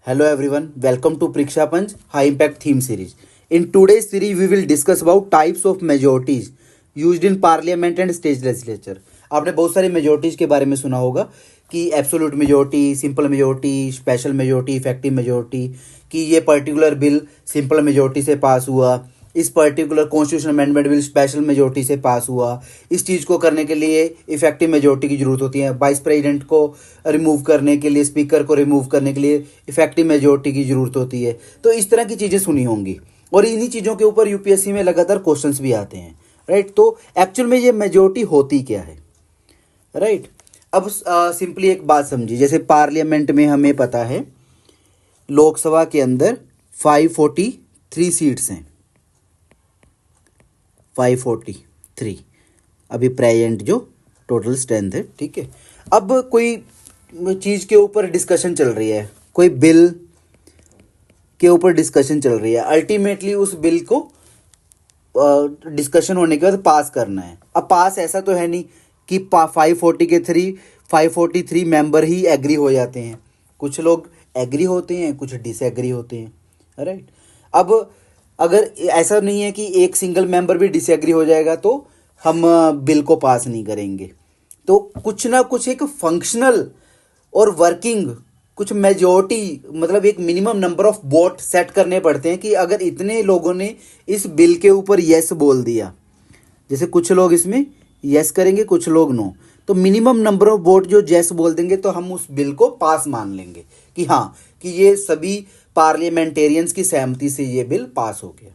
Hello everyone, welcome to Priksha Panch High Impact Theme Series. In today's series, we will discuss about types of majorities used in Parliament and State Legislature. आपने बहुत सारी मेजोरिटीज़ के बारे में सुना होगा कि absolute majority, simple majority, special majority, effective majority, कि ये पर्टिकुलर बिल सिंपल मेजोरिटी से पास हुआ, इस particular constitution amendment bill special majority से पास हुआ। इस चीज़ को करने के लिए इफेक्टिव मेजोरिटी की ज़रूरत होती है। वाइस प्रेसिडेंट को रिमूव करने के लिए, स्पीकर को रिमूव करने के लिए इफेक्टिव मेजोरिटी की ज़रूरत होती है। तो इस तरह की चीज़ें सुनी होंगी और इन्हीं चीज़ों के ऊपर यूपीएससी में लगातार क्वेश्चंस भी आते हैं, राइट। तो एक्चुअल में ये मेजोरिटी होती क्या है, राइट। अब सिंपली एक बात समझिए, जैसे पार्लियामेंट में हमें पता है लोकसभा के अंदर 543 सीट्स हैं, 543 अभी प्रेजेंट जो टोटल स्ट्रेंथ है, ठीक है। अब कोई चीज़ के ऊपर डिस्कशन चल रही है, कोई बिल के ऊपर डिस्कशन चल रही है, अल्टीमेटली उस बिल को डिस्कशन होने के बाद पास करना है। अब पास ऐसा तो है नहीं कि 543 मेंबर ही एग्री हो जाते हैं, कुछ लोग एग्री होते हैं, कुछ डिसएग्री होते हैं, राइट। अब अगर ऐसा नहीं है कि एक सिंगल मेंबर भी डिसएग्री हो जाएगा तो हम बिल को पास नहीं करेंगे। तो कुछ ना कुछ एक फंक्शनल और वर्किंग कुछ मेजोरिटी, मतलब एक minimum number of vote set करने पड़ते हैं कि अगर इतने लोगों ने इस बिल के ऊपर यस बोल दिया, जैसे कुछ लोग इसमें यस करेंगे, कुछ लोग नो, तो मिनिमम नंबर ऑफ वोट जो यस बोल देंगे तो हम उस बिल को पास मान लेंगे कि हाँ, कि ये सभी पार्लियामेंटेरियंस की सहमति से ये बिल पास हो गया,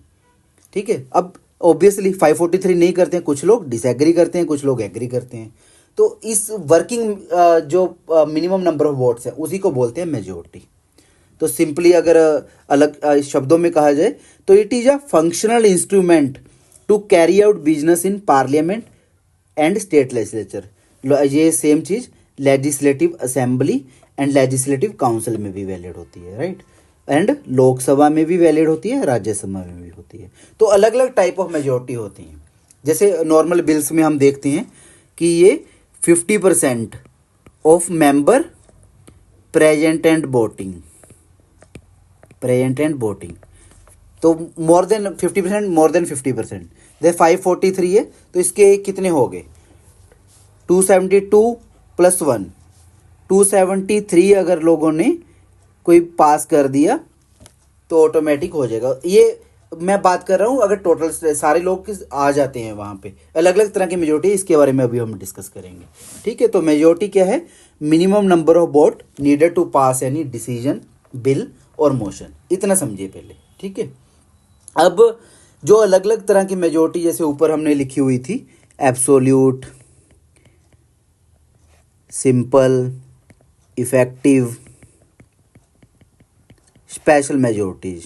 ठीक है। अब ऑब्वियसली 543 नहीं करते हैं, कुछ लोग डिसएग्री करते हैं, कुछ लोग एग्री करते हैं। तो इस वर्किंग जो मिनिमम नंबर ऑफ वोट्स है उसी को बोलते हैं मेजोरिटी। तो सिंपली अगर अलग शब्दों में कहा जाए तो it is a functional instrument to carry out business in parliament and state legislature. ये सेम चीज़ legislative assembly and legislative council में भी वैलिड होती है, राइट। एंड लोकसभा में भी वैलिड होती है, राज्यसभा में भी होती है। तो अलग अलग टाइप ऑफ मेजोरिटी होती हैं। जैसे नॉर्मल बिल्स में हम देखते हैं कि ये 50% of member present and voting, तो मोर देन 50%, मोर देन 50%। जैसे 543 है तो इसके कितने हो गए, 272 + 1, 273 अगर लोगों ने कोई पास कर दिया तो ऑटोमेटिक हो जाएगा। ये मैं बात कर रहा हूँ अगर टोटल सारे लोग आ जाते हैं वहाँ पे। अलग अलग तरह की मेजोरिटी, इसके बारे में अभी हम डिस्कस करेंगे, ठीक है। तो मेजोरिटी क्या है, minimum number of vote needed to pass any decision, bill और मोशन, इतना समझिए पहले, ठीक है। अब जो अलग अलग तरह की मेजोरिटी जैसे ऊपर हमने लिखी हुई थी, absolute, simple, effective, special majorities.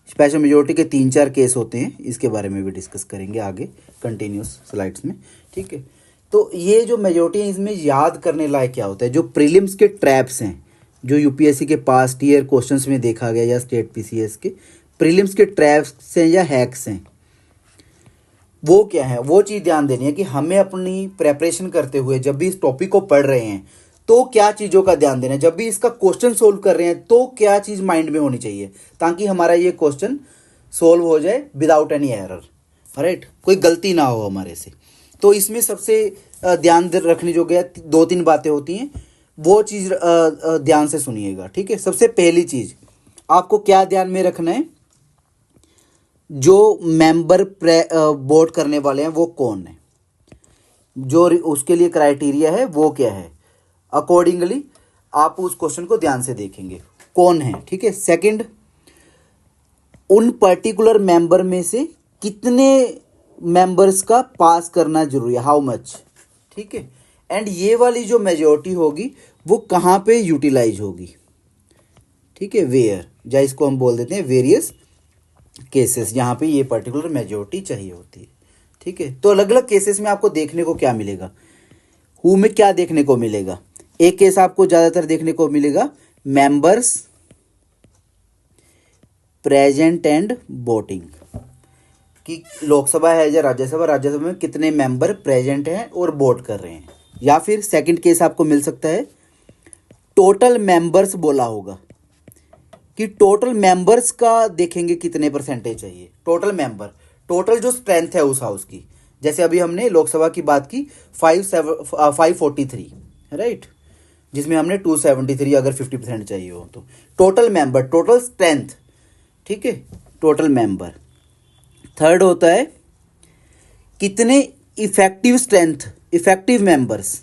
Special majority के 3-4 केस होते हैं, इसके बारे में भी डिस्कस करेंगे आगे कंटिन्यूस स्लाइड्स में, ठीक है। तो ये जो मेजोरिटी है इसमें याद करने लायक क्या होता है, जो प्रीलिम्स के ट्रैप्स हैं, जो यूपीएससी के पास्ट ईयर क्वेश्चंस में देखा गया या स्टेट पीसीएस के प्रीलिम्स के ट्रैप्स हैं या हैक्स हैं, वो क्या है, वो चीज़ ध्यान देनी है कि हमें अपनी प्रेपरेशन करते हुए जब भी इस टॉपिक को पढ़ रहे हैं तो क्या चीज़ों का ध्यान देना है, जब भी इसका क्वेश्चन सोल्व कर रहे हैं तो क्या चीज़ माइंड में होनी चाहिए ताकि हमारा ये क्वेश्चन सोल्व हो जाए विदाउट एनी एरर, राइट, कोई गलती ना हो हमारे से। तो इसमें सबसे ध्यान रखने जो गया 2-3 बातें होती हैं, वो चीज़ ध्यान से सुनिएगा, ठीक है। सबसे पहली चीज़ आपको क्या ध्यान में रखना है, जो मेंबर वोट करने वाले हैं वो कौन है, जो उसके लिए क्राइटेरिया है वो क्या है, अकॉर्डिंगली आप उस क्वेश्चन को ध्यान से देखेंगे कौन है, ठीक है। सेकंड, उन पर्टिकुलर मेंबर में से कितने मेंबर्स का पास करना जरूरी है, हाउ मच, ठीक है। एंड ये वाली जो मेजोरिटी होगी वो कहाँ पे यूटिलाइज होगी, ठीक है, वेयर, या इसको हम बोल देते हैं वेरियस केसेस, जहाँ पे ये पर्टिकुलर मेजोरिटी चाहिए होती है, ठीक है। तो अलग अलग केसेस में आपको देखने को क्या मिलेगा, हु में क्या देखने को मिलेगा। एक केस आपको ज़्यादातर देखने को मिलेगा मेंबर्स प्रेजेंट एंड वोटिंग, कि लोकसभा है या राज्यसभा, राज्यसभा में कितने मेंबर प्रेजेंट हैं और वोट कर रहे हैं। या फिर सेकंड केस आपको मिल सकता है टोटल मेंबर्स बोला होगा कि टोटल मेंबर्स का देखेंगे कितने परसेंटेज चाहिए। टोटल मेंबर, टोटल जो स्ट्रेंथ है उस हाउस की, जैसे अभी हमने लोकसभा की बात की 543, राइट, जिसमें हमने 273 अगर 50% चाहिए हो तो टोटल मेंबर, टोटल स्ट्रेंथ, ठीक है, टोटल मेंबर। थर्ड होता है कितने इफेक्टिव स्ट्रेंथ, इफेक्टिव मेंबर्स,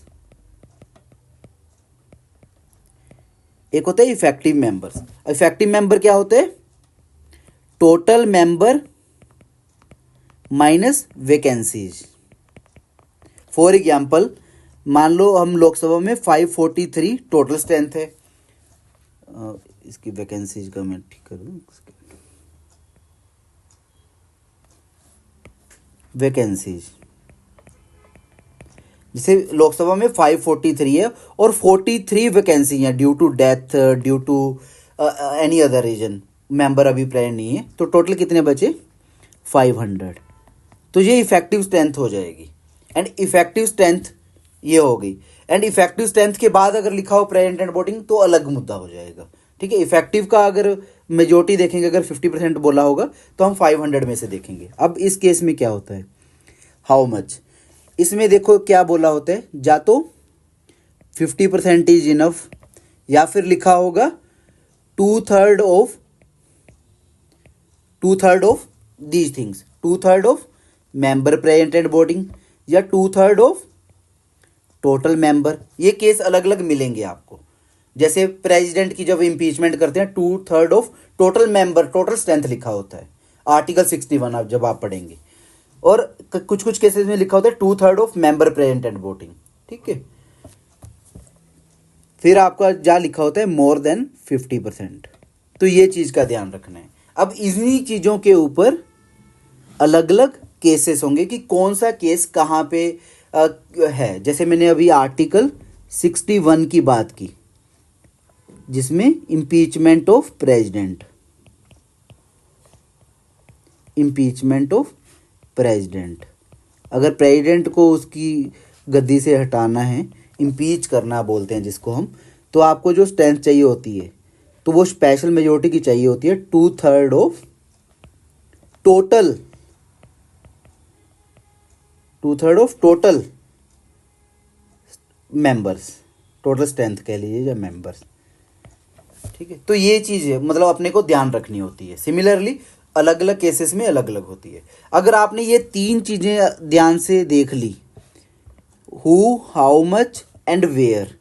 एक होता है इफेक्टिव मेंबर्स। इफेक्टिव मेंबर क्या होते हैं? Total member minus vacancies. For example मान लो हम लोकसभा में 543 टोटल स्ट्रेंथ है, इसकी वैकेंसीज का मैं ठीक कर दूं, वैकेंसीज जैसे लोकसभा में 543 है और 43 वैकेंसी हैं due to death, due to any other reason, member अभी प्रेजेंट नहीं है, तो टोटल कितने बचे? 500। तो ये इफेक्टिव स्ट्रेंथ हो जाएगी। एंड इफेक्टिव स्ट्रेंथ ये हो गई। एंड इफेक्टिव स्ट्रेंथ के बाद अगर लिखा हो प्रेजेंट एंड वोटिंग तो अलग मुद्दा हो जाएगा, ठीक है। इफेक्टिव का अगर मेजोरिटी देखेंगे, अगर 50% बोला होगा तो हम 500 में से देखेंगे। अब इस केस में क्या होता है, हाउ मच, इसमें देखो क्या बोला होता है, या तो 50% इज इनफ, या फिर लिखा होगा two third of these things, 2/3 of member present and voting, या 2/3 ऑफ टोटल मेंबर। ये केस अलग अलग मिलेंगे आपको। जैसे प्रेसिडेंट की जब इम्पीचमेंट करते हैं 2/3 of total member, total strength लिखा होता है, आर्टिकल 61 आप जब आप पढ़ेंगे। और कुछ कुछ केसेस में लिखा होता है 2/3 of member present and voting, ठीक है। फिर आपका जा लिखा होता है मोर देन 50%। तो ये चीज का ध्यान रखना है। अब इन्हीं चीजों के ऊपर अलग अलग केसेस होंगे कि कौन सा केस कहाँ पे है। जैसे मैंने अभी आर्टिकल 61 की बात की, जिसमें impeachment of president, impeachment of president, अगर प्रेसिडेंट को उसकी गद्दी से हटाना है, इम्पीच करना बोलते हैं जिसको हम, तो आपको जो स्ट्रेंथ चाहिए होती है तो वो स्पेशल मेजोरिटी की चाहिए होती है 2/3 of total, 2/3 of total members, total strength कह लीजिए या मेंबर्स, ठीक है। तो ये चीज़ है, मतलब अपने को ध्यान रखनी होती है। सिमिलरली अलग अलग केसेस में अलग अलग होती है। अगर आपने ये तीन चीज़ें ध्यान से देख ली, who, how much and where,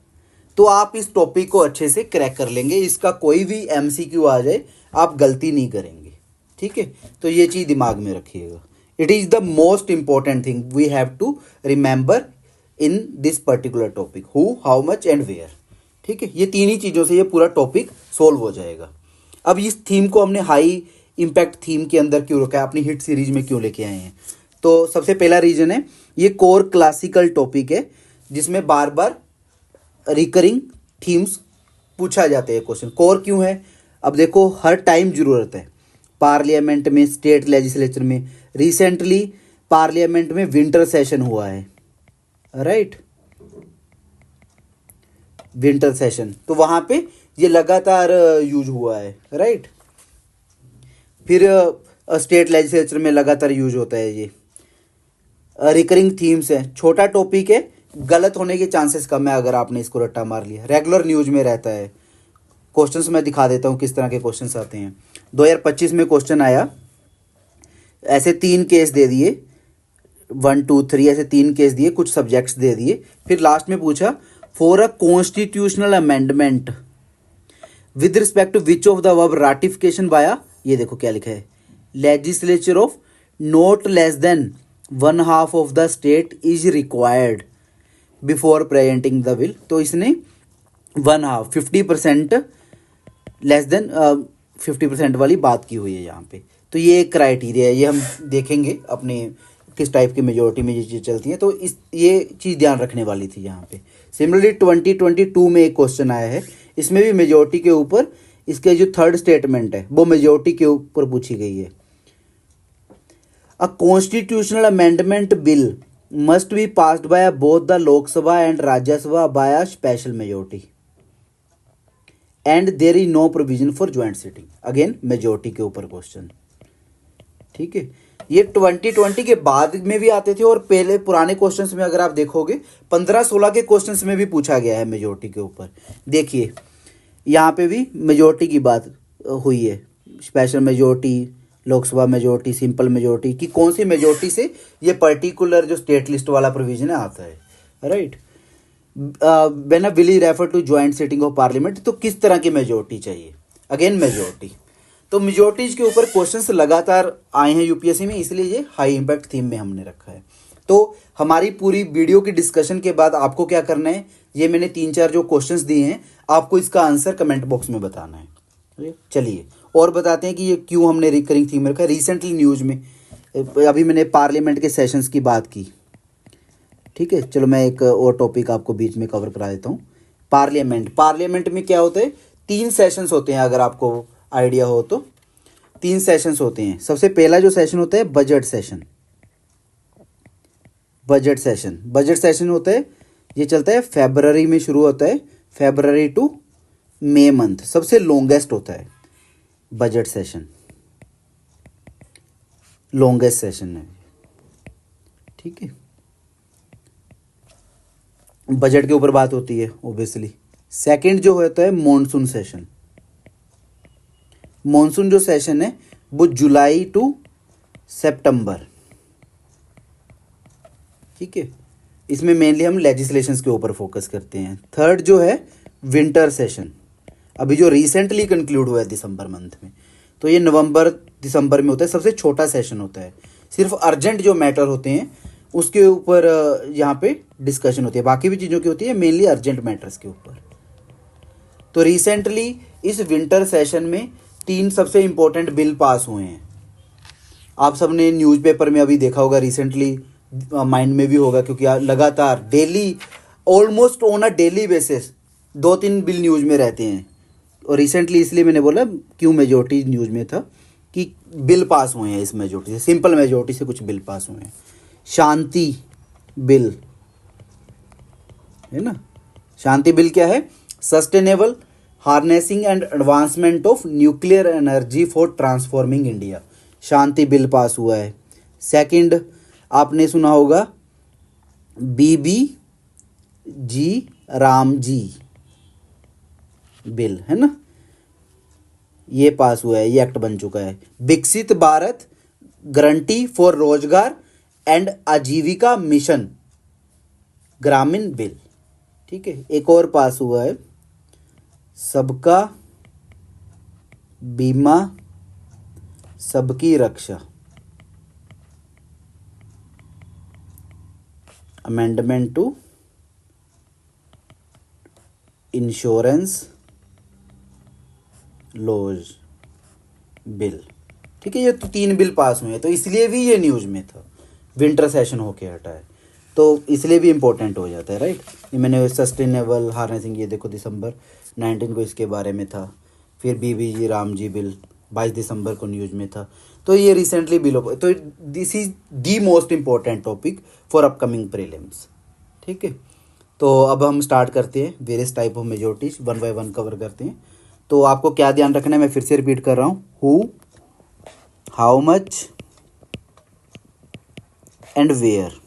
तो आप इस टॉपिक को अच्छे से क्रैक कर लेंगे। इसका कोई भी एमसीक्यू आ जाए आप गलती नहीं करेंगे, ठीक है। तो ये चीज़ दिमाग में रखिएगा। It is the most important thing we have to remember in this particular topic, who, how much and where, ठीक है। ये तीन ही चीज़ों से ये पूरा टॉपिक सोल्व हो जाएगा। अब इस थीम को हमने हाई इम्पैक्ट थीम के अंदर क्यों रखा है, अपनी हिट सीरीज में क्यों लेके आए हैं? तो सबसे पहला रीजन है, ये कोर क्लासिकल टॉपिक है जिसमें बार बार रिकरिंग थीम्स पूछा जाते हैं क्वेश्चन। कोर क्यों है? अब देखो हर टाइम ज़रूरत है, पार्लियामेंट में, स्टेट लेजिस्लेचर में। रिसेंटली पार्लियामेंट में विंटर सेशन हुआ है, राइट, विंटर सेशन, तो वहाँ पे ये लगातार यूज हुआ है, राइट। फिर स्टेट लेजिस्लेचर में लगातार यूज होता है ये। रिकरिंग थीम्स है, छोटा टॉपिक है, गलत होने के चांसेस कम है अगर आपने इसको रट्टा मार लिया। रेगुलर न्यूज में रहता है। क्वेश्चंस मैं दिखा देता हूँ किस तरह के क्वेश्चंस आते हैं। 2025 में क्वेश्चन आया, ऐसे 3 केस दे दिए, 1 2 3 ऐसे 3 केस दिए, कुछ सब्जेक्ट्स दे दिए। फिर लास्ट में पूछा for a constitutional amendment with respect to which of the above ratification by a, ये देखो क्या लिखा है, legislature of not less than 1/2 of the state is required before presenting the bill. तो इसने 1/2 50% लेस देन 50% वाली बात की हुई है यहाँ पे। तो ये एक क्राइटेरिया है, ये हम देखेंगे अपने किस टाइप की मेजोरिटी में ये चीज़ चलती है। तो इस ये चीज़ ध्यान रखने वाली थी यहाँ पे। सिमिलरली 2022 में एक क्वेश्चन आया है, इसमें भी मेजोरिटी के ऊपर, इसके जो थर्ड स्टेटमेंट है वो मेजोरिटी के ऊपर पूछी गई है। A constitutional amendment bill must be passed by both the Lok Sabha and Rajya Sabha by special majority. And there is no provision for joint sitting. Again majority के ऊपर क्वेश्चन, ठीक है। ये 2020 के बाद में भी आते थे और पहले पुराने क्वेश्चंस में अगर आप देखोगे 15-16 के क्वेश्चंस में भी पूछा गया है मेजोरिटी के ऊपर। देखिए यहाँ पे भी मेजोरिटी की बात हुई है, special majority, Lok Sabha majority, simple majority की कौन सी मेजोरिटी से ये पर्टिकुलर जो स्टेट लिस्ट वाला प्रोविजन है आता है, right. When a bill is refer to joint sitting of parliament, तो किस तरह की मेजोरिटी चाहिए, अगेन मेजोरिटी। तो मेजोरिटीज के ऊपर क्वेश्चंस लगातार आए हैं यूपीएससी में, इसलिए ये हाई इम्पैक्ट थीम में हमने रखा है। तो हमारी पूरी वीडियो की डिस्कशन के बाद आपको क्या करना है, ये मैंने 3-4 जो क्वेश्चंस दिए हैं आपको इसका आंसर कमेंट बॉक्स में बताना है। चलिए और बताते हैं कि ये क्यों हमने रिकरिंग थीम रखा है। रिसेंटली न्यूज में अभी मैंने पार्लियामेंट के सेशंस की बात की, ठीक है। चलो मैं एक और टॉपिक आपको बीच में कवर करा देता हूँ। पार्लियामेंट में क्या होता है, 3 सेशंस होते हैं, अगर आपको आइडिया हो तो 3 सेशंस होते हैं। सबसे पहला जो सेशन होता है बजट सेशन होता है, ये चलता है फरवरी में शुरू होता है, फरवरी टू मई मंथ, सबसे लॉन्गेस्ट होता है बजट सेशन, लॉन्गेस्ट सेशन है, ठीक है। बजट के ऊपर बात होती है ओब्वियसली। सेकंड जो होता है मॉनसून सेशन, मॉनसून जो सेशन है वो जुलाई टू सितंबर, ठीक है। इसमें मेनली हम लेजिस्लेशंस के ऊपर फोकस करते हैं। थर्ड जो है विंटर सेशन, अभी जो रिसेंटली कंक्लूड हुआ है दिसंबर मंथ में, तो ये नवंबर दिसंबर में होता है, सबसे छोटा सेशन होता है, सिर्फ अर्जेंट जो मैटर होते हैं उसके ऊपर यहाँ पे डिस्कशन होती है, बाकी भी चीज़ों की होती है, मेनली अर्जेंट मैटर्स के ऊपर। तो रिसेंटली इस विंटर सेशन में 3 सबसे इम्पोर्टेंट बिल पास हुए हैं। आप सबने न्यूज़पेपर में अभी देखा होगा, रिसेंटली माइंड में भी होगा, क्योंकि लगातार daily, almost on a daily basis 2-3 bill news में रहते हैं। और रिसेंटली इसलिए मैंने बोला क्यों मेजोरिटी न्यूज़ में था कि बिल पास हुए हैं इस मेजोरिटी से, सिंपल मेजोरिटी से कुछ बिल पास हुए हैं। शांति बिल है ना, शांति बिल क्या है, sustainable harnessing and advancement of nuclear energy for transforming India, Shanti bill pass हुआ है। सेकंड आपने सुना होगा बीबी जी रामजी बिल, है ना, ये पास हुआ है, ये एक्ट बन चुका है। विकसित भारत गारंटी फॉर रोजगार एंड आजीविका मिशन ग्रामीण बिल, ठीक है। एक और पास हुआ है सबका बीमा सबकी रक्षा, amendment to insurance laws bill, ठीक है। ये तो 3 बिल पास हुए हैं, तो इसलिए भी ये न्यूज़ में था, विंटर सेशन होके हटा है तो इसलिए भी इम्पोर्टेंट हो जाता है, राइट। ये मैंने सस्टेनेबल हार्नेसिंग, ये देखो दिसंबर 19 को इसके बारे में था। फिर बीबी जी राम जी बिल 22 दिसंबर को न्यूज़ में था। तो ये रिसेंटली बिल, तो this is the most important topic for upcoming prelims, ठीक है। तो अब हम स्टार्ट करते हैं, various type of majorities 1 by 1 cover करते हैं। तो आपको क्या ध्यान रखना है, मैं फिर से रिपीट कर रहा हूँ, who, how much and where,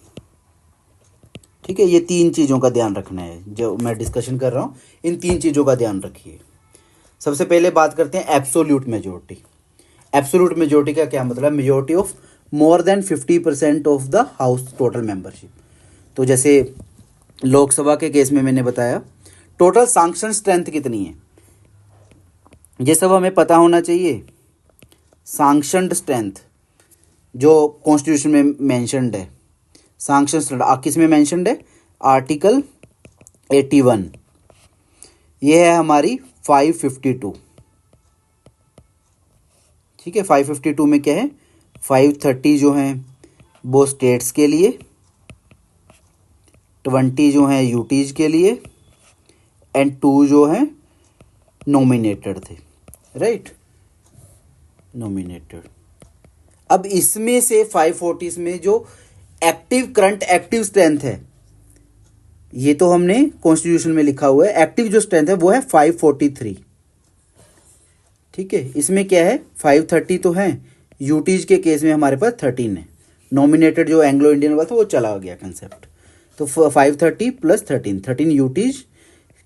ठीक है। ये 3 चीज़ों का ध्यान रखना है जो मैं डिस्कशन कर रहा हूँ, इन 3 चीज़ों का ध्यान रखिए। सबसे पहले बात करते हैं एब्सोल्यूट मेजोरिटी। एब्सोल्यूट मेजोरिटी का क्या मतलब, majority of more than 50% of the house total membership. तो जैसे लोकसभा के केस में मैंने बताया टोटल सैंक्शन स्ट्रेंथ कितनी है, ये सब हमें पता होना चाहिए। सैंक्शनड स्ट्रेंथ जो कॉन्स्टिट्यूशन में मेंशन्ड है, सैंक्शन स्ट्रेंथ किस में मेंशन्ड है, आर्टिकल 81, ये है हमारी 552, ठीक है। 552 में क्या है, 530 जो हैं वो स्टेट्स के लिए, 20 जो हैं यूटीज के लिए, एंड 2 जो हैं नॉमिनेटेड थे, राइट, नॉमिनेटेड। अब इसमें से 540 में जो करंट एक्टिव स्ट्रेंथ है, ये तो हमने कॉन्स्टिट्यूशन में लिखा हुआ है, एक्टिव जो स्ट्रेंथ है वो है 543, ठीक है, इसमें क्या है 530 तो है, यूटीज के केस में हमारे पास 13 है। नॉमिनेटेड जो एंग्लो इंडियन वाला था वो चला गया कंसेप्ट। तो 530 प्लस 13 यूटीज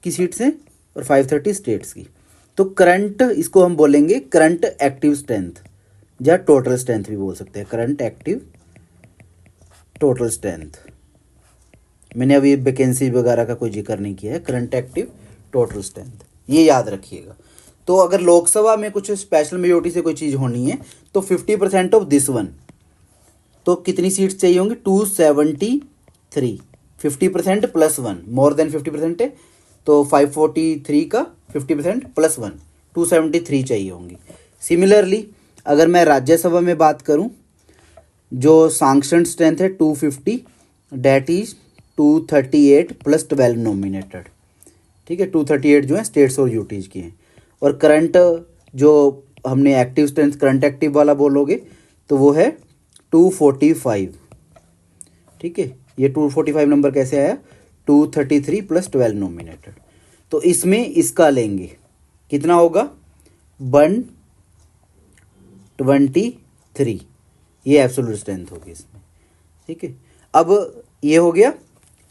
की सीट्स हैं और 530 स्टेट्स की। तो करंट, इसको हम बोलेंगे करंट एक्टिव स्ट्रेंथ या टोटल स्ट्रेंथ भी बोल सकते हैं, करंट एक्टिव टोटल स्ट्रेंथ। मैंने अभी वैकेंसी वगैरह का कोई जिक्र नहीं किया है, करंट एक्टिव टोटल स्ट्रेंथ, ये याद रखिएगा। तो अगर लोकसभा में कुछ स्पेशल मेजोरिटी से कोई चीज़ होनी है तो 50% ऑफ दिस वन, तो कितनी सीट्स चाहिए होंगी 273, 50% प्लस वन, मोर देन 50% है तो 543 का 50% प्लस वन 273 चाहिए होंगी। सिमिलरली अगर मैं राज्यसभा में बात करूं, जो सांक्शन स्ट्रेंथ है 250, डैट इज 238 प्लस 12 नॉमिनेटेड। ठीक है, 238 जो है स्टेट्स और यूटीज की हैं। और करंट जो हमने एक्टिव स्ट्रेंथ करंट एक्टिव वाला बोलोगे तो वो है 245। ठीक है, ये 245 नंबर कैसे आया, 233 प्लस 12 नॉमिनेटेड। तो इसमें इसका लेंगे कितना होगा 123, ये एब्सोल्यूट स्ट्रेंथ होगी इसमें। ठीक है, अब ये हो गया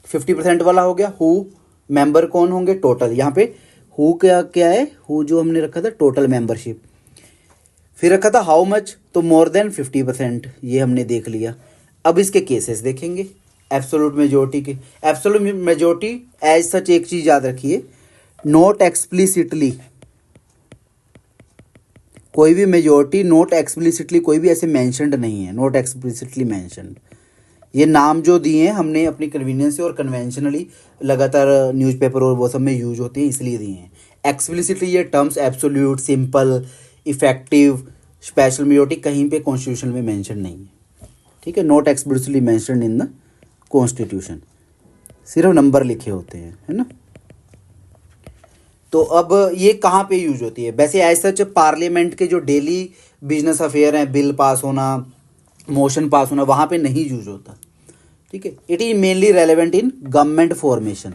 50% वाला हो गया। हु मेंबर कौन होंगे टोटल, यहाँ पे हु क्या क्या है, हु जो हमने रखा था टोटल मेंबरशिप, फिर रखा था हाउ मच, तो मोर देन 50%, ये हमने देख लिया। अब इसके केसेस देखेंगे एब्सोल्यूट मेजोरिटी के। एब्सोल्यूट मेजोरिटी एज सच एक चीज याद रखिए, नोट एक्सप्लिसिटली, कोई भी मेजोरिटी नोट एक्सप्लिसिटली कोई भी ऐसे मेंशन्ड नहीं है, नोट एक्सप्लिसिटली मेंशन्ड। ये नाम जो दिए हैं हमने अपनी कन्वीनियंस से और कन्वेंशनली लगातार न्यूज़पेपर और वो सब में यूज होते हैं इसलिए दिए हैं। एक्सप्लिसिटली ये terms absolute, simple, effective, special majority कहीं पे कॉन्स्टिट्यूशन में मेंशन नहीं है। ठीक है, not explicitly mentioned in the constitution, सिर्फ नंबर लिखे होते हैं, है ना। तो अब ये कहाँ पे यूज होती है, वैसे एज सच पार्लियामेंट के जो डेली बिजनेस अफेयर हैं, बिल पास होना, मोशन पास होना, वहाँ पे नहीं यूज होता। ठीक है, it is mainly relevant in government formation.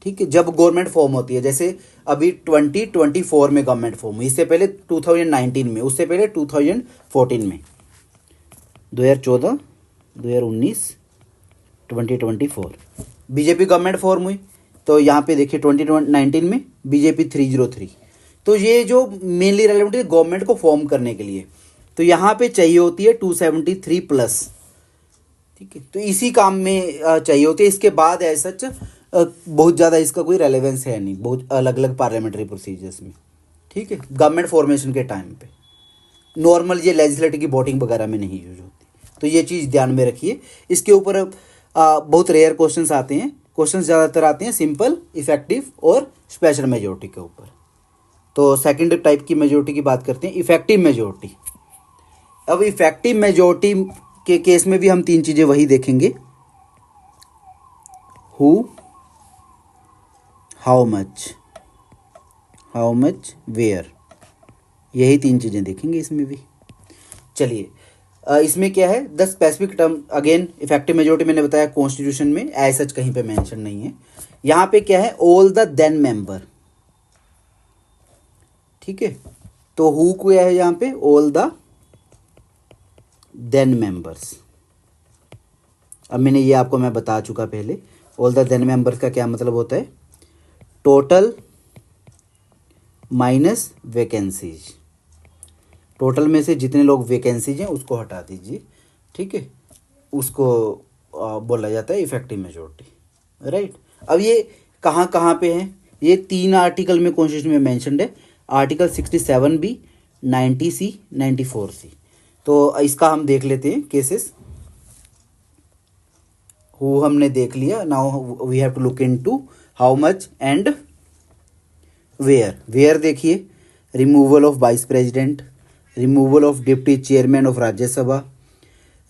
ठीक है, जब गवर्नमेंट फॉर्म होती है, जैसे अभी 2024 में गवर्नमेंट फॉर्म हुई, इससे पहले 2019 में, उससे पहले 2014 में, 2014, 2019, 2024 बीजेपी गवर्नमेंट फॉर्म हुई। तो यहाँ पे देखिए 2019 में बीजेपी 303। तो ये जो मेनली रेलेवेंट है गवर्नमेंट को फॉर्म करने के लिए, तो यहाँ पे चाहिए होती है 273 प्लस। ठीक है, तो इसी काम में चाहिए होती है। इसके बाद ऐसा सच बहुत ज़्यादा इसका कोई रेलेवेंस है नहीं, बहुत अलग अलग पार्लियामेंट्री प्रोसीजर्स में। ठीक है, गवर्नमेंट फॉर्मेशन के टाइम पे नॉर्मल ये लेजिस्लेटिव की वोटिंग वगैरह में नहीं यूज होती। तो ये चीज़ ध्यान में रखिए। इसके ऊपर बहुत रेयर क्वेश्चंस आते हैं, क्वेश्चंस ज़्यादातर आते हैं सिंपल, इफेक्टिव और स्पेशल मेजोरिटी के ऊपर। तो सेकंड टाइप की मेजोरिटी की बात करते हैं, इफेक्टिव मेजोरिटी। अब इफेक्टिव मेजोरिटी के केस में भी हम तीन चीज़ें वही देखेंगे, हु, हाउ मच, वेयर, यही तीन चीज़ें देखेंगे इसमें भी। चलिए, इसमें क्या है the specific term, again effective majority मैंने बताया कॉन्स्टिट्यूशन में एज सच कहीं पे मेंशन नहीं है। यहाँ पे क्या है ऑल द देन मेंबर। ठीक है, तो हु क्या है यहाँ पे ऑल द देन मेंबर्स। अब मैंने ये आपको मैं बता चुका पहले, ऑल द देन मेंबर्स का क्या मतलब होता है, टोटल माइनस वैकेंसीज, टोटल में से जितने लोग वैकेंसीज हैं उसको हटा दीजिए। ठीक है, उसको बोला जाता है इफेक्टिव मेजोरिटी, राइट। अब ये कहाँ कहाँ पे हैं, ये 3 आर्टिकल में कॉन्स्टिट्यूशन में मेंशन्ड है, आर्टिकल 67B, 90C, 94C। तो इसका हम देख लेते हैं केसेस। हु हमने देख लिया, now we have to look into how much and where देखिए, removal of vice president, removal of deputy chairman of Rajya Sabha,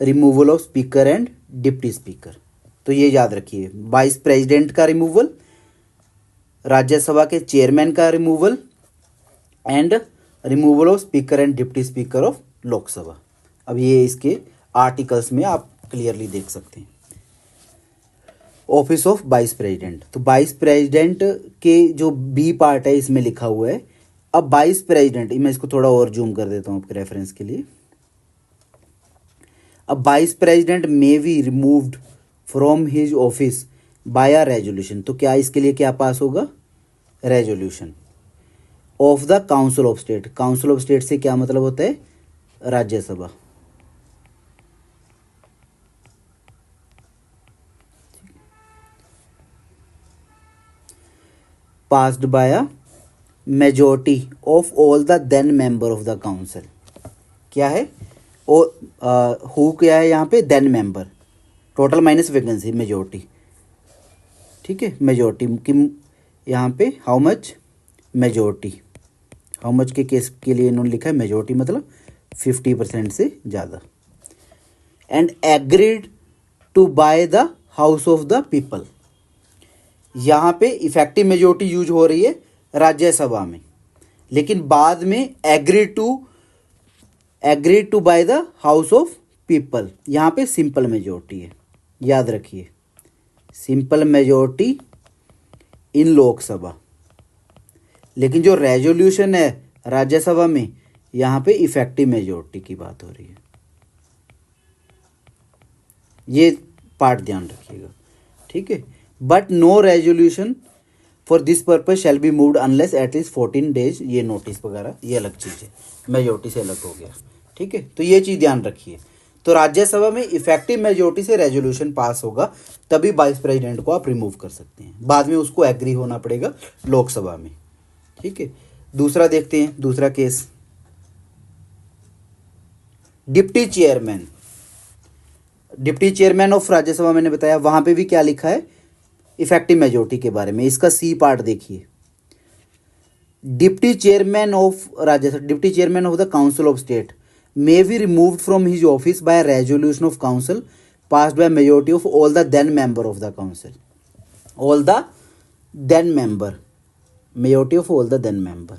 removal of speaker and deputy speaker. तो ये याद रखिए, वाइस प्रेसिडेंट का रिमूवल, राज्यसभा के चेयरमैन का removal and removal of speaker and deputy speaker of Lok Sabha. अब ये इसके आर्टिकल्स में आप क्लियरली देख सकते हैं। ऑफिस ऑफ वाइस प्रेसिडेंट, तो वाइस प्रेसिडेंट के जो बी पार्ट है इसमें लिखा हुआ है अब वाइस प्रेसिडेंट, मैं इसको थोड़ा और जूम कर देता हूँ आपके रेफरेंस के लिए। अब vice president may be removed from his office by a resolution, तो क्या इसके लिए क्या पास होगा? Resolution of the council of state. Council of state से क्या मतलब होता है? Rajya Sabha. Passed by a majority of all the then member of the council. क्या है? हु क्या है यहाँ पे? Then member, total minus vacancy, majority. ठीक है, मेजोरिटी की यहाँ पे how much? Majority. How much के केस के लिए इन्होंने लिखा है मेजोरिटी, मतलब 50% से ज़्यादा। And agreed to by the house of the people. यहाँ पे इफेक्टिव मेजोरिटी यूज हो रही है राज्यसभा में, लेकिन बाद में agreed to by the house of people, यहाँ पे सिंपल मेजोरिटी है, याद रखिए, सिंपल मेजोरिटी इन लोकसभा। लेकिन जो रेजोल्यूशन है राज्यसभा में, यहाँ पे इफेक्टिव मेजोरिटी की बात हो रही है। ये पार्ट ध्यान रखिएगा, ठीक है। But no resolution for this purpose shall be moved unless at least 14 days, ये नोटिस वगैरह ये अलग चीज़ है, मेजोरिटी से अलग हो गया, ठीक है। तो ये चीज़ ध्यान रखिए। तो राज्यसभा में इफेक्टिव मेजोरिटी से रेजोल्यूशन पास होगा, तभी वाइस प्रेसिडेंट को आप रिमूव कर सकते हैं, बाद में उसको एग्री होना पड़ेगा लोकसभा में, ठीक है। दूसरा देखते हैं, दूसरा case, deputy chairman of Rajya Sabha, मैंने बताया वहां पे भी क्या लिखा है इफेक्टिव मेजोरिटी के बारे में। इसका सी पार्ट देखिए, deputy chairman of Rajya Sabha, deputy chairman of the council of state may be removed from his office by a resolution of council passed by majority of all the then member of the council. All the then member, majority of all the then member,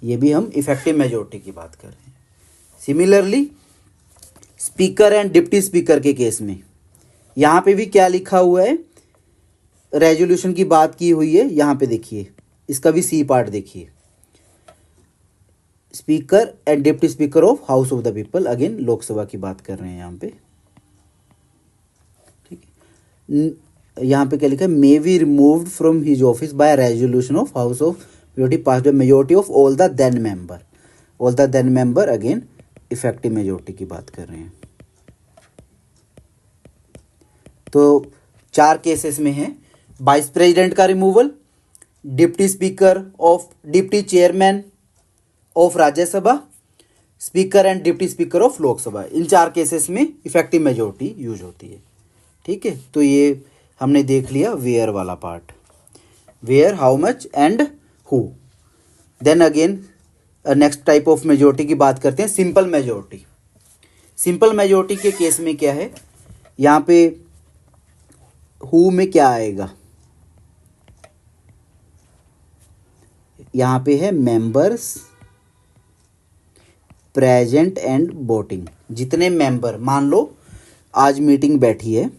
ये भी हम effective majority की बात कर रहे हैं। Similarly speaker and deputy speaker के case में यहाँ पे भी क्या लिखा हुआ है, रेजोल्यूशन की बात की हुई है। यहाँ पे देखिए, इसका भी सी पार्ट देखिए, speaker and deputy speaker of house of the people, again Lok Sabha की बात कर रहे हैं यहाँ पे, ठीक है। यहाँ पे क्या लिखा है, may be removed from his office by resolution of house of majority passed by majority of all the then member. All the then member again effective majority की बात कर रहे हैं। तो 4 केसेस में है, वाइस प्रेसिडेंट का removal, deputy chairman of Rajya Sabha, speaker and deputy speaker of Lok Sabha. In 4 cases में इफेक्टिव मेजोरिटी यूज होती है, ठीक है। तो ये हमने देख लिया वेयर वाला part, where, how much and who. Then again next type of majority की बात करते हैं, सिंपल मेजोरिटी। सिंपल मेजोरिटी के केस में क्या है, यहाँ पे हु में क्या आएगा, यहाँ पे है मेंबर्स प्रेजेंट एंड वोटिंग। जितने मेंबर, मान लो आज मीटिंग बैठी है,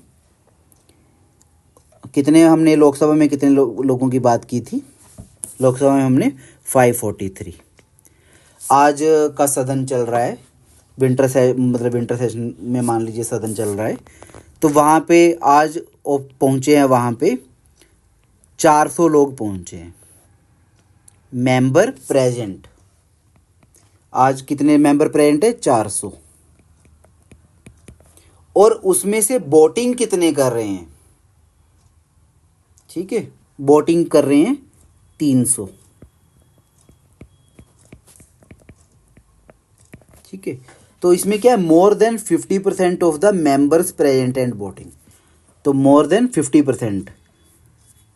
कितने हमने लोकसभा में कितने लोगों की बात की थी, लोकसभा में हमने 543। आज का सदन चल रहा है, विंटर सेशन में मान लीजिए सदन चल रहा है, तो वहाँ पे आज पहुँचे हैं, वहाँ पे 400 लोग पहुँचे हैं। मेंबर प्रेजेंट, आज कितने मेंबर प्रेजेंट है? 400। और उसमें से वोटिंग कितने कर रहे हैं, ठीक है, वोटिंग कर रहे हैं 300, ठीक है। तो इसमें क्या है, more than 50% of the members present and voting. तो more than 50%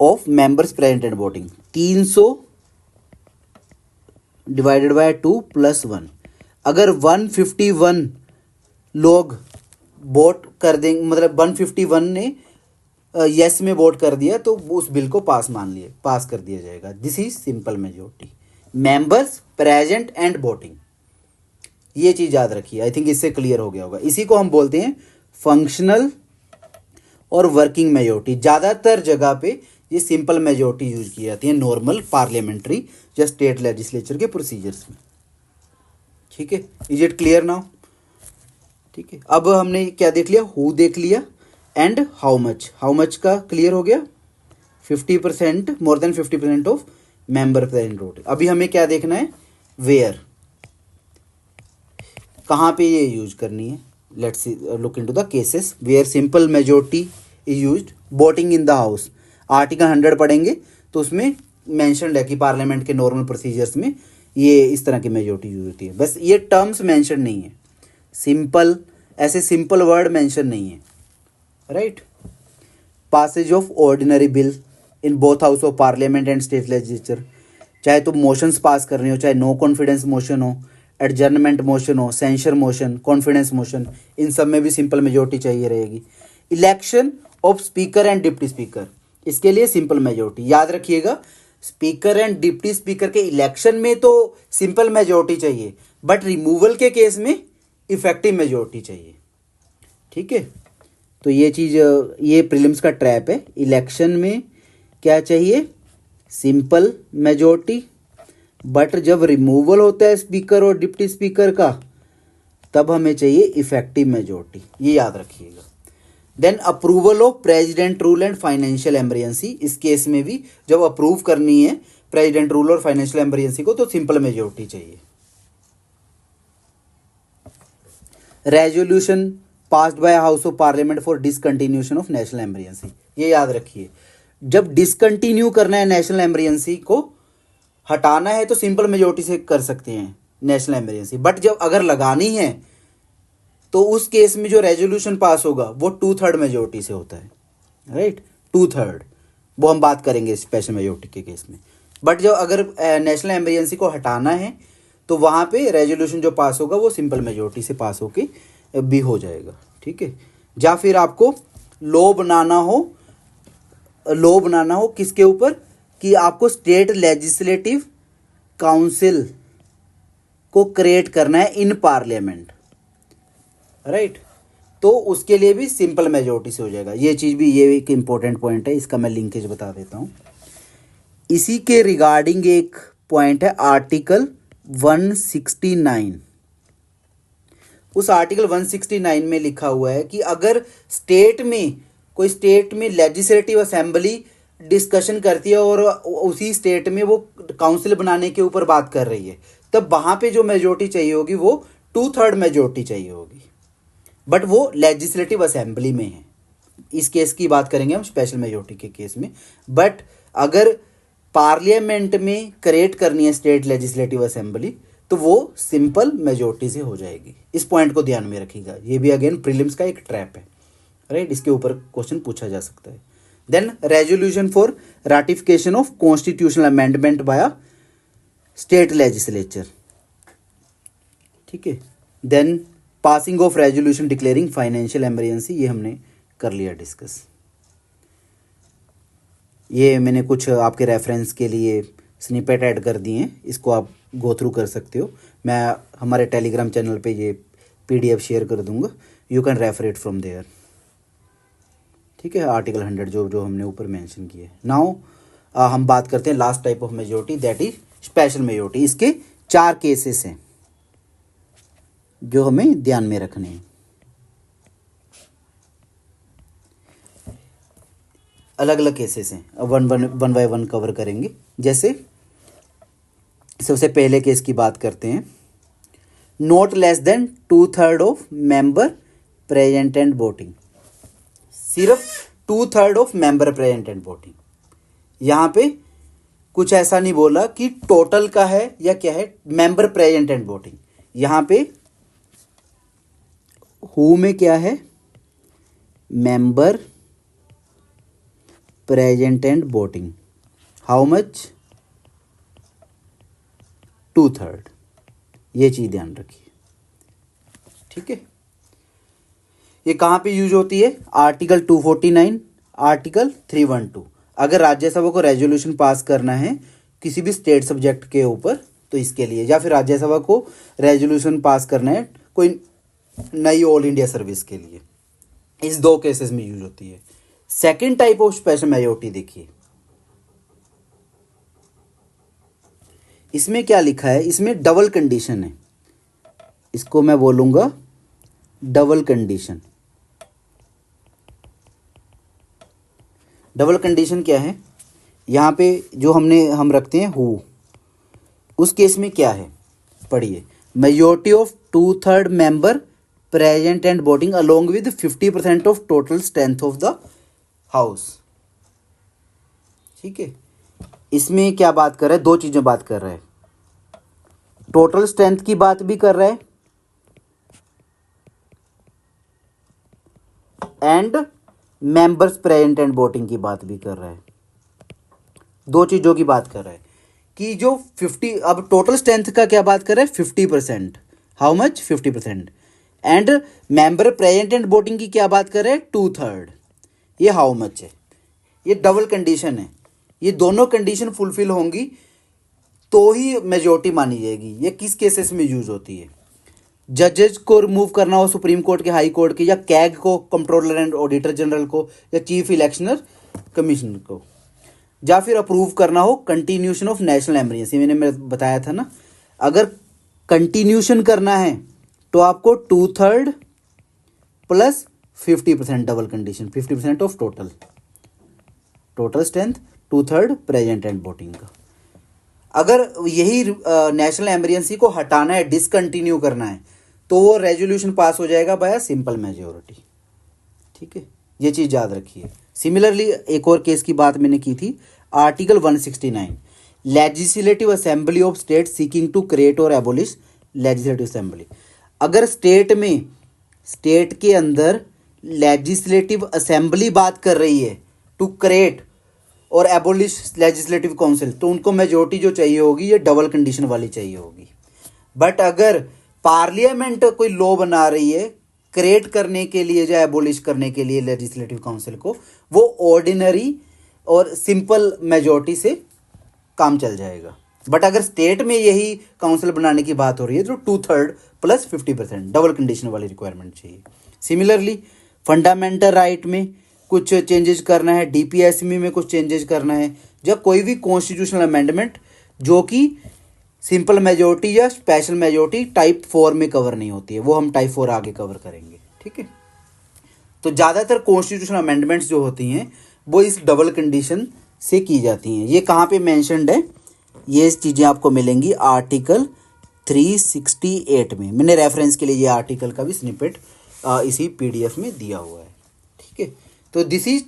of members present and voting, 300 divided by 2 + 1। अगर 151 लोग वोट कर देंगे, मतलब 151 ने यस में वोट कर दिया, तो उस बिल को पास कर दिया जाएगा। This is simple majority, members present and voting. ये चीज़ याद रखिए, आई थिंक इससे क्लियर हो गया होगा। इसी को हम बोलते हैं फंक्शनल और वर्किंग मेजोरिटी। ज़्यादातर जगह पे ये सिंपल मेजोरिटी यूज की जाती है नॉर्मल पार्लियामेंट्री या स्टेट लेजिस्लेचर के प्रोसीजर्स में। ठीक है, इज इट क्लियर नाउ? ठीक है, अब हमने क्या देख लिया, हु देख लिया एंड हाउ मच का क्लियर हो गया, 50%, मोर than 50% of member present voting. अभी हमें क्या देखना है, वेयर, कहाँ पे ये यूज करनी है। Let's look into the cases where simple majority is used. Voting in the house, article 100 पढ़ेंगे तो उसमें मेंशन्ड है कि पार्लियामेंट के नॉर्मल प्रोसीजर्स में ये इस तरह की मेजोरिटी यूज होती है। बस ये टर्म्स मेंशन नहीं है, सिंपल, ऐसे सिंपल वर्ड मेंशन नहीं है, right. Passage of ordinary bill in both house of parliament and state legislature, चाहे तो मोशंस पास करने हो, चाहे नो कॉन्फिडेंस मोशन हो, एडजर्नमेंट मोशन हो, सेंशर मोशन, कॉन्फिडेंस मोशन, इन सब में भी सिंपल मेजोरिटी चाहिए रहेगी। Election of speaker and deputy speaker, इसके लिए सिंपल मेजोरिटी, याद रखिएगा, स्पीकर एंड डिप्टी स्पीकर के इलेक्शन में तो सिंपल मेजोरिटी चाहिए, बट रिमूवल के केस में इफेक्टिव मेजोरिटी चाहिए। ठीक है, तो ये चीज़, ये प्रीलिम्स का ट्रैप है। इलेक्शन में क्या चाहिए, सिंपल मेजोरिटी, बट जब रिमूवल होता है स्पीकर और डिप्टी स्पीकर का तब हमें चाहिए इफेक्टिव मेजोरिटी, ये याद रखिएगा। Then approval of president rule and financial emergency, इस केस में भी जब अप्रूव करनी है प्रेसिडेंट रूल और फाइनेंशियल एमरजेंसी को तो सिंपल मेजोरिटी चाहिए। Resolution passed by house of parliament for discontinuation of national emergency, ये याद रखिए, जब डिसकंटिन्यू करना है नेशनल एमरजेंसी को, हटाना है तो सिंपल मेजोरिटी से कर सकते हैं नेशनल एमरजेंसी, बट जब अगर लगानी है तो उस केस में जो रेजोल्यूशन पास होगा वो 2/3 मेजोरिटी से होता है, राइट, 2/3, वो हम बात करेंगे स्पेशल मेजोरिटी के केस में। बट जब अगर नेशनल एमरजेंसी को हटाना है तो वहाँ पे रेजोल्यूशन जो पास होगा वो सिंपल मेजोरिटी से पास होके भी हो जाएगा। ठीक है, या फिर आपको लॉ बनाना हो किसके ऊपर, कि आपको स्टेट लेजिस्लेटिव काउंसिल को क्रिएट करना है इन पार्लियामेंट, राइट, तो उसके लिए भी सिंपल मेजोरिटी से हो जाएगा। ये चीज़ भी, ये एक इम्पोर्टेंट पॉइंट है, इसका मैं लिंकेज बता देता हूँ। इसी के रिगार्डिंग एक पॉइंट है आर्टिकल 169। उस आर्टिकल 169 में लिखा हुआ है कि अगर कोई स्टेट में लेजिस्लेटिव असेंबली डिस्कशन करती है और उसी स्टेट में वो काउंसिल बनाने के ऊपर बात कर रही है, तब वहाँ पे जो मेजोरिटी चाहिए होगी वो 2/3 मेजोरिटी चाहिए होगी, बट वो लेजिस्लेटिव असेंबली में है। इस केस की बात करेंगे हम स्पेशल मेजोरिटी के केस में। बट अगर पार्लियामेंट में क्रिएट करनी है स्टेट लेजिस्लेटिव असेंबली तो वो सिंपल मेजोरिटी से हो जाएगी। इस पॉइंट को ध्यान में रखिएगा, ये भी अगेन प्रीलिम्स का एक ट्रैप है, राइट, इसके ऊपर क्वेश्चन पूछा जा सकता है। Then resolution for ratification of constitutional amendment by state legislature. ठीक है, then passing of resolution declaring financial emergency, ये हमने कर लिया डिस्कस। ये मैंने कुछ आपके रेफरेंस के लिए स्निपेट ऐड कर दिए हैं, इसको आप गो थ्रू कर सकते हो। मैं हमारे टेलीग्राम चैनल पे ये PDF शेयर कर दूंगा, you can refer it from there. ठीक है, आर्टिकल 100 जो हमने ऊपर मेंशन किए। नाउ हम बात करते हैं last type of majority, that is special majority. इसके 4 केसेस हैं जो हमें ध्यान में रखने हैं। अलग अलग केसेस हैं, वन बाय वन कवर करेंगे। जैसे सबसे पहले केस की बात करते हैं, not less than 2/3 of member present and voting. सिर्फ 2/3 of member present and voting. यहाँ पे कुछ ऐसा नहीं बोला कि टोटल का है या क्या है, मेंबर प्रेजेंट एंड वोटिंग। यहाँ पे हु में क्या है, member present and voting, how much, 2/3। ये चीज ध्यान रखिए। ठीक है, ये कहाँ पे यूज होती है, आर्टिकल 249, आर्टिकल 312। अगर राज्यसभा को रेजोल्यूशन पास करना है किसी भी स्टेट सब्जेक्ट के ऊपर तो इसके लिए, या फिर राज्यसभा को रेजोल्यूशन पास करना है कोई नई ऑल इंडिया सर्विस के लिए, इस 2 केसेस में यूज होती है। Second type of special majority देखिए, इसमें क्या लिखा है, इसमें डबल कंडीशन है, इसको मैं बोलूँगा डबल कंडीशन। डबल कंडीशन क्या है, यहाँ पे जो हम रखते हैं हु, उस केस में क्या है, पढ़िए, majority of 2/3 member present and voting along with 50% of total strength of the house. ठीक है, इसमें क्या बात कर रहा है, दो चीज़ें बात कर रहा है, टोटल स्ट्रेंथ की बात भी कर रहा है and members present and voting की बात भी कर रहा है। दो चीज़ों की बात कर रहा है कि जो 50, अब टोटल स्ट्रेंथ का क्या बात कर रहा है, 50%, how much, 50%, and member present and voting की क्या बात कर रहे हैं, 2/3, ये हाउ मच है। ये डबल कंडीशन है, ये दोनों कंडीशन फुलफिल होंगी तो ही मेजॉरिटी मानी जाएगी। ये किस केसेस में यूज होती है, जजेस को रिमूव करना हो सुप्रीम कोर्ट के, हाई कोर्ट के, या कैग को, कंट्रोलर एंड ऑडिटर जनरल को, या चीफ इलेक्शनर कमिश्नर को, या फिर अप्रूव करना हो कंटिन्यूशन ऑफ नेशनल इमरजेंसी। मैंने बताया था ना, अगर कंटिन्यूशन करना है तो आपको 2/3 plus 50% double condition, 50% of total strength, 2/3 present and voting का। अगर यही नेशनल इमरजेंसी को हटाना है, डिसकंटिन्यू करना है, तो वो रेजोल्यूशन पास हो जाएगा बाय सिंपल मेजोरिटी। ठीक है, ये चीज़ याद रखिए। सिमिलरली एक और केस की बात मैंने की थी, article 169, legislative assembly of state seeking to create और एबोलिश लेजिस्लेटिव असेंबली। अगर स्टेट के अंदर लेजिस्लेटिव असेंबली बात कर रही है टू क्रिएट और एबोलिश लेजिस्लेटिव काउंसिल, तो उनको मेजोरिटी जो चाहिए होगी ये डबल कंडीशन वाली चाहिए होगी। बट अगर पार्लियामेंट कोई लॉ बना रही है क्रिएट करने के लिए या एबोलिश करने के लिए लेजिस्लेटिव काउंसिल को, वो ऑर्डिनरी और सिंपल मेजोरिटी से काम चल जाएगा। बट अगर स्टेट में यही काउंसिल बनाने की बात हो रही है तो 2/3 प्लस 50% डबल कंडीशन वाली रिक्वायरमेंट चाहिए। सिमिलरली फंडामेंटल राइट में कुछ चेंजेस करना है, डीपीएसमी में कुछ चेंजेस करना है, या कोई भी कॉन्स्टिट्यूशनल अमेंडमेंट जो कि सिंपल मेजोरिटी या स्पेशल मेजोरिटी टाइप 4 में कवर नहीं होती है, वो हम टाइप 4 आगे कवर करेंगे। ठीक है, तो ज़्यादातर कॉन्स्टिट्यूशनल अमेंडमेंट्स जो होती हैं वो इस डबल कंडीशन से की जाती हैं। ये कहाँ पे मेंशन्ड है, ये चीज़ें आपको मिलेंगी आर्टिकल 368 में। मैंने रेफरेंस के लिए ये आर्टिकल का भी स्निपेट इसी पीडीएफ में दिया हुआ है। ठीक है, तो this is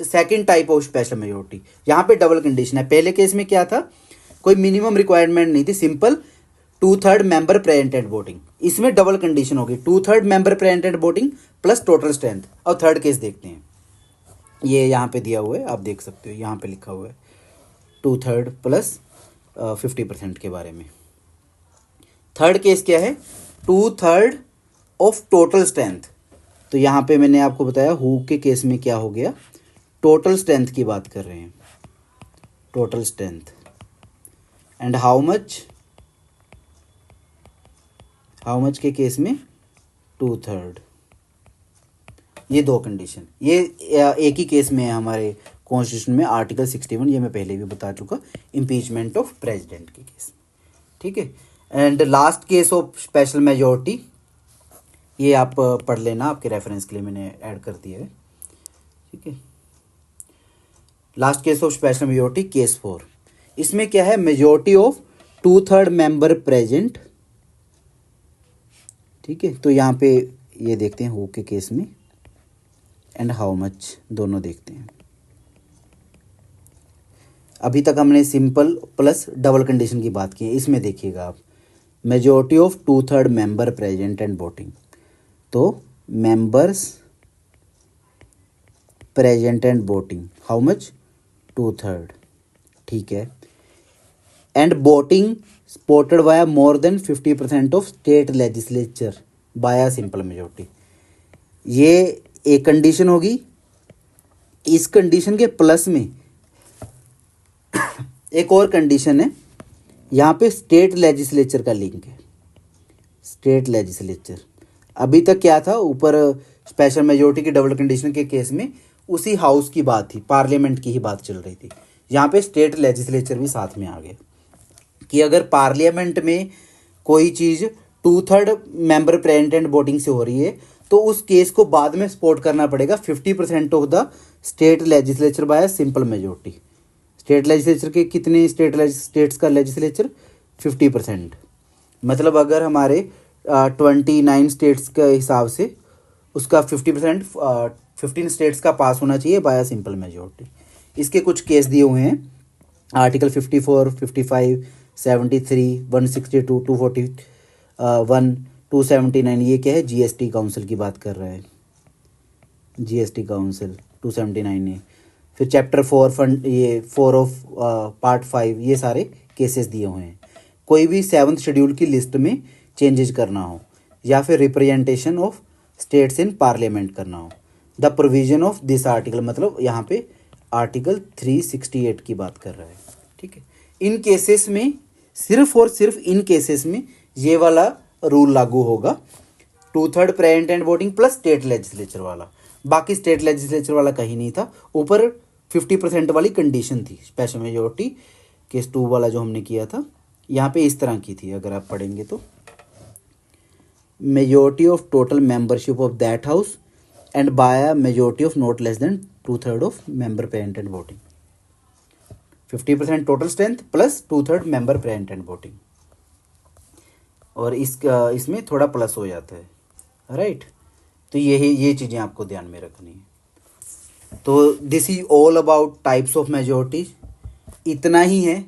second type of special majority. यहाँ पे डबल कंडीशन है। पहले केस में क्या था, कोई मिनिमम रिक्वायरमेंट नहीं थी, simple 2/3 member present and voting. इसमें डबल कंडीशन होगी, 2/3 member present and voting plus total strength. और थर्ड केस देखते हैं, ये यहाँ पे दिया हुआ है, आप देख सकते हो, यहाँ पे लिखा हुआ है 2/3 प्लस 50% के बारे में। थर्ड केस क्या है, 2/3 ऑफ टोटल स्ट्रेंथ। तो यहाँ पे मैंने आपको बताया हु के केस में क्या हो गया, टोटल स्ट्रेंथ की बात कर रहे हैं, total strength and how much के केस में 2/3। ये दो कंडीशन, ये एक ही केस में है हमारे कॉन्स्टिट्यूशन में, आर्टिकल 61, ये मैं पहले भी बता चुका, इम्पीचमेंट ऑफ प्रेसिडेंट के केस। ठीक है, and last case of special majority, ये आप पढ़ लेना, आपके रेफरेंस के लिए मैंने ऐड कर दिया है। ठीक है, last case of special majority case 4। इसमें क्या है, मेजोरिटी ऑफ 2/3 मेंबर प्रेजेंट। ठीक है, तो यहाँ पे ये देखते हैं हु के केस में एंड हाउ मच, दोनों देखते हैं। अभी तक हमने सिंपल प्लस डबल कंडीशन की बात की है। इसमें देखिएगा आप, majority of 2/3 member present and voting, तो members present and voting how much, 2/3। ठीक है, and voting supported by more than 50% of state legislature by simple majority. ये एक कंडीशन होगी। इस कंडीशन के प्लस में एक और कंडीशन है, यहाँ पे स्टेट लेजिस्लेचर का लिंक है, स्टेट लेजिस्लेचर। अभी तक क्या था, ऊपर स्पेशल मेजोरिटी की डबल कंडीशन के केस में उसी हाउस की बात थी, पार्लियामेंट की ही बात चल रही थी। यहाँ पे स्टेट लेजिस्लेचर भी साथ में आ गया कि अगर पार्लियामेंट में कोई चीज़ 2/3 मेंबर प्रेजेंट एंड वोटिंग से हो रही है तो उस केस को बाद में सपोर्ट करना पड़ेगा 50% of the state legislature by simple majority. State legislature के कितने स्टेट्स का लेजिस्लेचर 50%, मतलब अगर हमारे 29 स्टेट्स के हिसाब से उसका 50% 15 स्टेट्स का पास होना चाहिए बाय सिंपल मेजोरिटी। इसके कुछ केस दिए हुए हैं, आर्टिकल 54, 55, 73, 162, 241, 279। ये क्या है, जीएसटी काउंसिल की बात कर रहे हैं, जीएसटी काउंसिल 279 है। फिर चैप्टर 4 फंड, ये 4 ऑफ पार्ट 5, ये सारे केसेस दिए हुए हैं। कोई भी 7th शेड्यूल की लिस्ट में चेंजेस करना हो या फिर representation of states in parliament करना हो, the provision of this article, मतलब यहाँ पे आर्टिकल 368 की बात कर रहा है, ठीक है। इन केसेस में सिर्फ और सिर्फ इन केसेस में ये वाला रूल लागू होगा, 2/3 present and voting plus state legislature वाला। बाकी स्टेट लेजिस्लेचर वाला कहीं नहीं था। ऊपर 50% वाली कंडीशन थी स्पेशल मेजोरिटी केस 2 वाला जो हमने किया था, यहाँ पे इस तरह की थी, अगर आप पढ़ेंगे तो majority of total membership of that house and by a majority of not less than 2/3 of member present and voting. 50% total strength plus 2/3 member present and voting, और इसमें थोड़ा प्लस हो जाता है, राइट। तो ये चीज़ें आपको ध्यान में रखनी है। तो this is all about types of majorities. इतना ही है,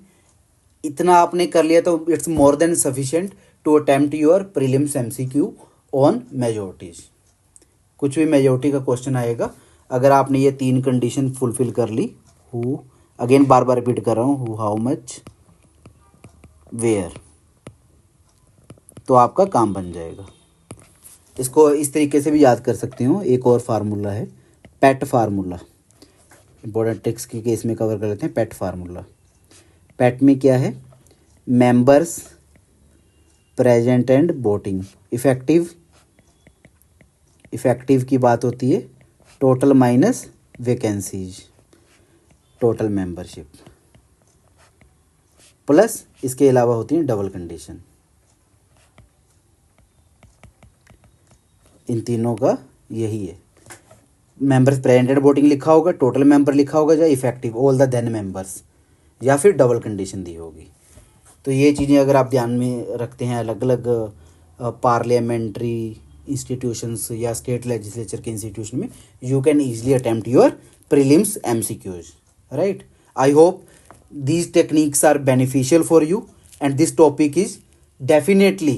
इतना आपने कर लिया तो it's more than sufficient to attempt your prelims MCQ on majorities. कुछ भी मेजोरिटी का क्वेश्चन आएगा, अगर आपने ये 3 कंडीशन फुलफिल कर ली, हु, अगेन बार बार रिपीट कर रहा हूँ, हु, हाउ मच, वेयर, तो आपका काम बन जाएगा। इसको इस तरीके से भी याद कर सकते हो। एक और फार्मूला है, पेट फार्मूला, इंपॉर्टेंट टेक्स्ट के केस में कवर कर लेते हैं। पेट फार्मूला, पेट में क्या है, members present and voting, effective की बात होती है, total minus vacancies, total membership, plus इसके अलावा होती है डबल कंडीशन। इन तीनों का यही है, मेंबर्स प्रेजेंट एंड वोटिंग लिखा होगा, टोटल मेंबर लिखा होगा, या effective all the then members, या फिर डबल कंडीशन दी होगी। तो ये चीज़ें अगर आप ध्यान में रखते हैं अलग अलग पार्लियामेंट्री इंस्टीट्यूशंस या स्टेट लेजिस्लेचर के इंस्टीट्यूशन में, you can easily attempt your prelims MCQs, right. I hope these techniques are beneficial for you and this topic is definitely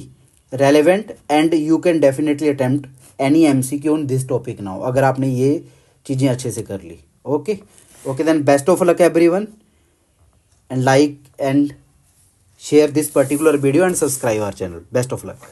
relevant and you can definitely attempt any MCQ on this topic now, अगर आपने ये चीज़ें अच्छे से कर ली। okay then best of luck everyone and like and share this particular video and subscribe our channel. Best of luck.